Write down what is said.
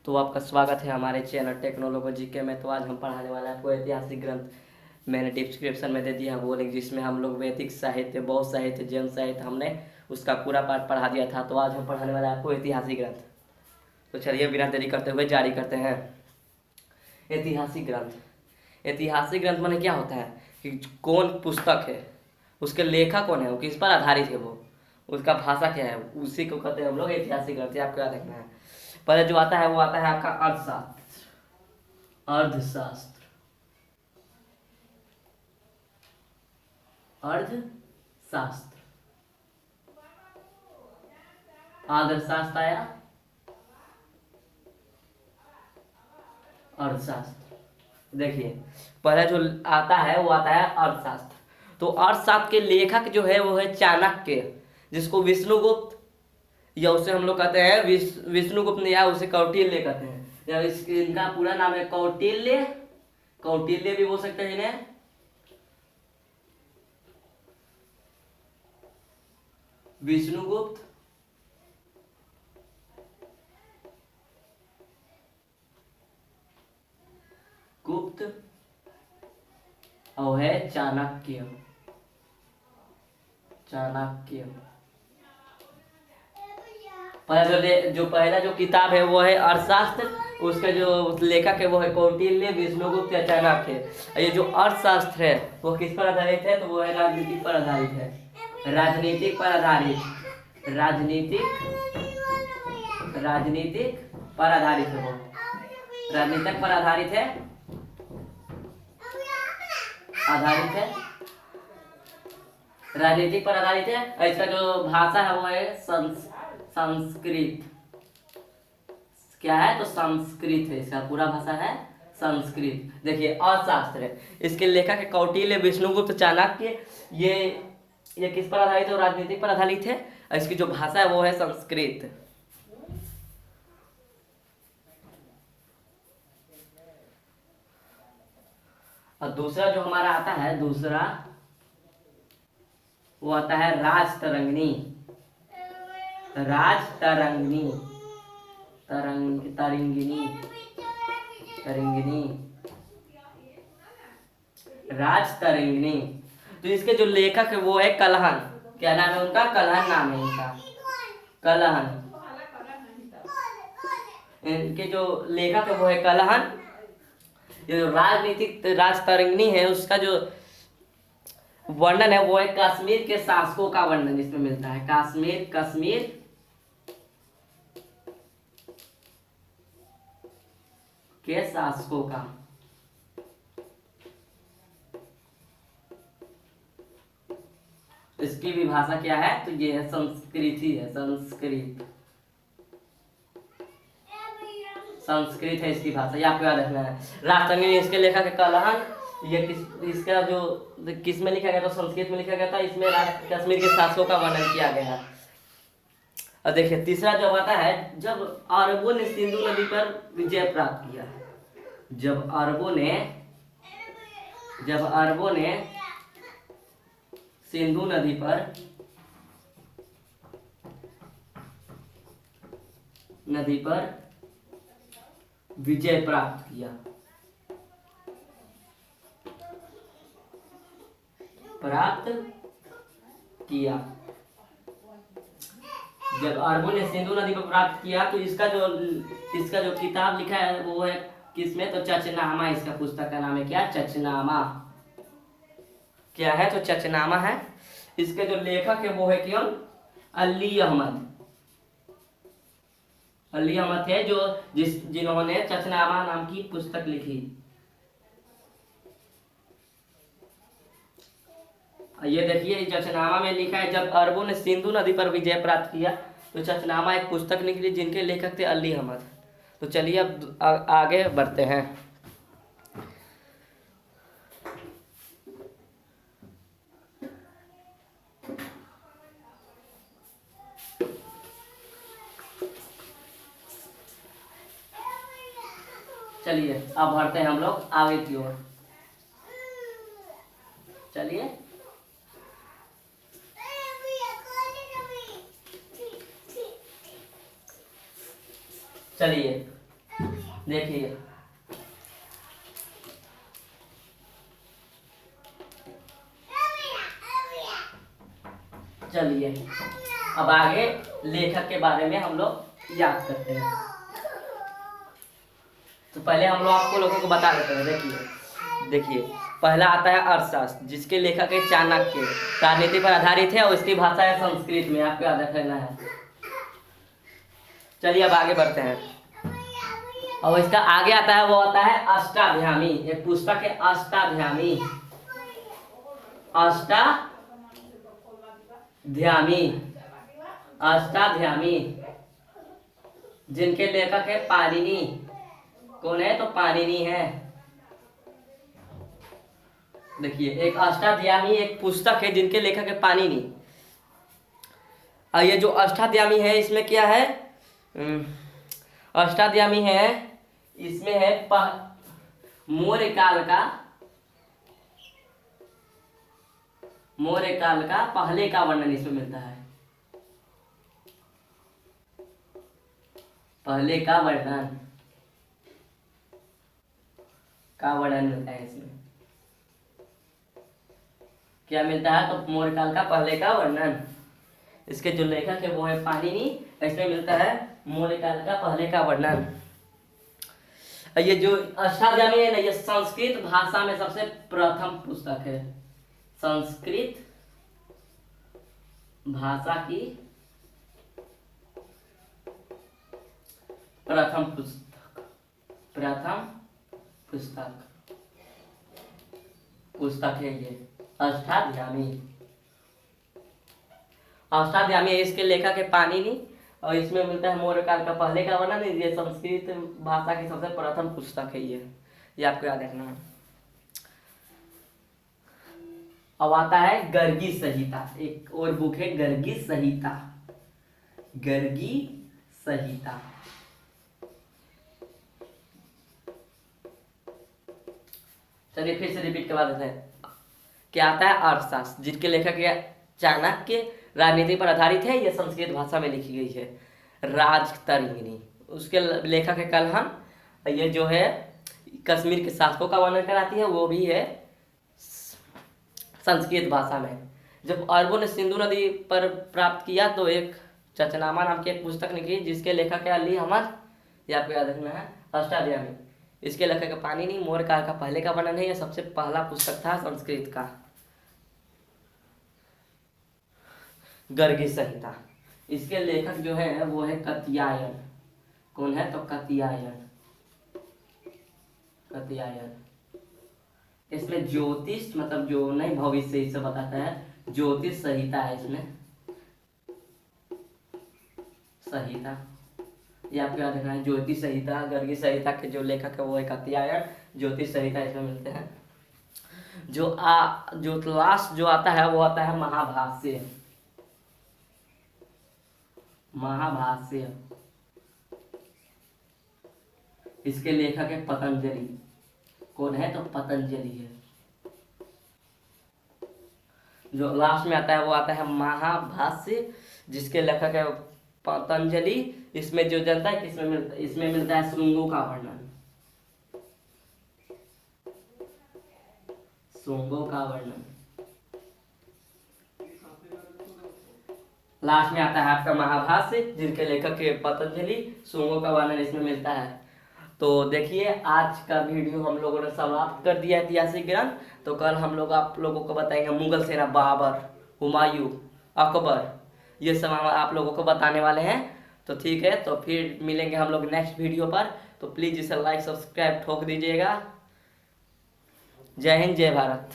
तो आपका स्वागत है हमारे चैनल टेक्नोलॉजी के में। तो आज हम पढ़ाने वाले हैं आपको ऐतिहासिक ग्रंथ। मैंने डिस्क्रिप्शन में दे दिया है वो लिंक, जिसमें हम लोग वैदिक साहित्य, बौद्ध साहित्य, जैन साहित्य हमने उसका पूरा पाठ पढ़ा दिया था। तो आज हम पढ़ाने वाले हैं आपको ऐतिहासिक ग्रंथ। तो चलिए बिना देरी करते हुए जारी करते हैं। ऐतिहासिक ग्रंथ। ऐतिहासिक ग्रंथ माने क्या होता है कि कौन पुस्तक है, उसके लेखक कौन है, वो किस पर आधारित है, वो उसका भाषा क्या है, उसी को कहते हैं हम लोग ऐतिहासिक ग्रंथ। ये आपको याद रखना है। पहले जो आता है वो आता है आपका अर्थशास्त्र। अर्थशास्त्र, अर्थशास्त्र, आदरशास्त्र आया, अर्थशास्त्र। देखिए पहले जो आता है वो आता है अर्थशास्त्र। तो अर्थशास्त्र के लेखक जो है वो है चाणक्य, जिसको विष्णुगुप्त या उसे हम लोग कहते हैं विष्णुगुप्त या उसे कौटिल्य कहते हैं। या इनका पूरा नाम है कौटिल्य। कौटिल्य भी बोल सकते हैं इन्हें। विष्णुगुप्त, गुप्त और है चाणक्य। चाणक्य जो पहला जो किताब है वो है अर्थशास्त्र। उसके जो लेखक है वो है कौटिल्य, विष्णुगुप्त या चाणक्य। ये जो अर्थशास्त्र है वो किस पर आधारित है, तो वो है राजनीतिक पर आधारित है। राजनीतिक पर आधारित, राजनीतिक पर आधारित है। वो राजनीतिक पर आधारित है, राजनीतिक पर आधारित है। इसका जो भाषा है वो है संस्कृत। क्या है, तो संस्कृत है। इसका पूरा भाषा है संस्कृत। देखिए अर्थशास्त्र है, इसके लेखक है कौटिल्य, विष्णुगुप्त, चाणक्य। ये किस पर आधारित है, राजनीतिक पर आधारित है। और इसकी जो भाषा है वो है संस्कृत। और दूसरा जो हमारा आता है, दूसरा वो आता है राजतरंगिणी। राजतरंगिणी, तरिंगिनी, राजतरंगिणी। तो इसके जो लेखक है वो है कलहन। क्या नाम है उनका, कलहन नाम है इनका, कलहन। इनके जो लेखक है वो है कलहन। ये जो राजनीतिक राजतरंगिणी है उसका जो वर्णन है वो है कश्मीर के शासकों का वर्णन इसमें मिलता है। कश्मीर के शासकों का। इसकी भी भाषा क्या है, तो ये है संस्कृत ही है। संस्कृत है इसकी भाषा, ये आपको याद रखना है। राजतरंगिणी इसके लेखक है कलहन। ये इसका जो किस में लिखा गया, तो संस्कृत में लिखा गया था। इसमें कश्मीर के शासकों का वर्णन किया गया है। और देखिए तीसरा जब आता है, जब अरबों ने सिंधु नदी पर विजय प्राप्त किया। जब अरबों ने सिंधु नदी पर विजय प्राप्त किया। जब अरबों ने सिंधु नदी पर प्राप्त किया, तो इसका जो किताब लिखा है वो है किसमें, तो चचनामा। इसका पुस्तक का नाम है क्या, चचनामा। क्या है, तो चचनामा है। इसके जो लेखक है वो है कौन, अली अहमद। अली अहमद है जिन्होंने चचनामा नाम की पुस्तक लिखी। ये देखिए चचनामा में लिखा है, जब अरबों ने सिंधु नदी पर विजय प्राप्त किया। तो चचनामा एक पुस्तक निकली जिनके लेखक थे अली अहमद। तो चलिए अब आगे बढ़ते हैं। चलिए अब बढ़ते हैं हम लोग आगे की ओर। चलिए चलिए देखिए चलिए अब आगे लेखक के बारे में हम लोग याद करते हैं। तो पहले हम लोग आपको लोगों को बता देते हैं। देखिए पहला आता है अर्थशास्त्र, जिसके लेखक है चाणक्य, राजनीति पर आधारित है और इसकी भाषा है संस्कृत में, आपको याद रखना है। चलिए अब आगे बढ़ते हैं। और इसका आगे आता है वो आता है अष्टाध्यायी। एक पुस्तक है अष्टाध्यायी, अष्टाध्यायी, जिनके लेखक है पाणिनि। कौन है? तो पाणिनि है। देखिए एक अष्टाध्यायी एक पुस्तक है जिनके लेखक है पाणिनि। और ये जो अष्टाध्यायी है इसमें क्या है? अष्टाध्यायी है, इसमें है मौर्य काल का पहले का वर्णन इसमें मिलता है। पहले का वर्णन मिलता है इसमें। क्या मिलता है? तो मौर्य काल का पहले का वर्णन। इसके जो लेखक है वो है पाणिनि। इसमें मिलता है मौर्य काल का पहले का वर्णन। ये जो अष्टाध्यायी है ना, ये संस्कृत भाषा में सबसे प्रथम पुस्तक है। संस्कृत भाषा की प्रथम पुस्तक है ये अष्टाध्यायी। इसके लेखक है पाणिनि और इसमें मिलता है मौर्य काल का पहले का वर्णन। ये संस्कृत भाषा की सबसे प्रथम पुस्तक है ये आपको याद रखना है। अब आता है गर्गी संहिता। एक और बुक है गर्गी संहिता। चलिए फिर से रिपीट करवा देते हैं। क्या आता है? अर्थशास्त्र, जिसके लेखक है चाणक्य, राजनीति पर आधारित है, यह संस्कृत भाषा में लिखी गई है। राजतरंगिणी, उसके लेखक है कलहन। ये जो है कश्मीर के शासकों का वर्णन कराती है, वो भी है संस्कृत भाषा में। जब अरबों ने सिंधु नदी पर प्राप्त किया तो एक चचनामा नाम की एक पुस्तक लिखी, जिसके लेखक है अली अहमद। ये आपको याद रखना है। अष्टाध्यायी, इसके लेखक है पाणिनि। मौर्य काल का पहले का वर्णन है। यह सबसे पहला पुस्तक था संस्कृत का। गर्गी संहिता, इसके लेखक जो है वो है कात्यायन। कौन है? तो कात्यायन। इसमें ज्योतिष मतलब जो नहीं भविष्य इससे बताता है। ज्योतिष संहिता है इसमें। संहिता ये आपको याद रखना है। ज्योतिष संहिता, गर्गी संहिता के जो लेखक है वो है कात्यायन। ज्योतिष संहिता इसमें मिलते हैं। जो लास्ट जो आता है वो आता है महाभाष्य। इसके लेखक है पतंजलि। कौन है? तो पतंजलि है। जो लास्ट में आता है वो आता है महाभाष्य, जिसके लेखक है पतंजलि। इसमें जो जनता है इसमें मिलता है श्रृंगों का वर्णन। लास्ट में आता है आपका महाभाष्य, जिनके लेखक है पतंजलि। श्रृंगों का वर्णन इसमें मिलता है। तो देखिए आज का वीडियो हम लोगों ने समाप्त कर दिया ऐतिहासिक ग्रंथ। तो कल हम लोग आप लोगों को बताएंगे मुगल सेना, बाबर, हुमायूं, अकबर, ये सब हम आप लोगों को बताने वाले हैं। तो ठीक है, तो फिर मिलेंगे हम लोग नेक्स्ट वीडियो पर। तो प्लीज़ इसे लाइक सब्सक्राइब ठोक दीजिएगा। जय हिंद, जय भारत।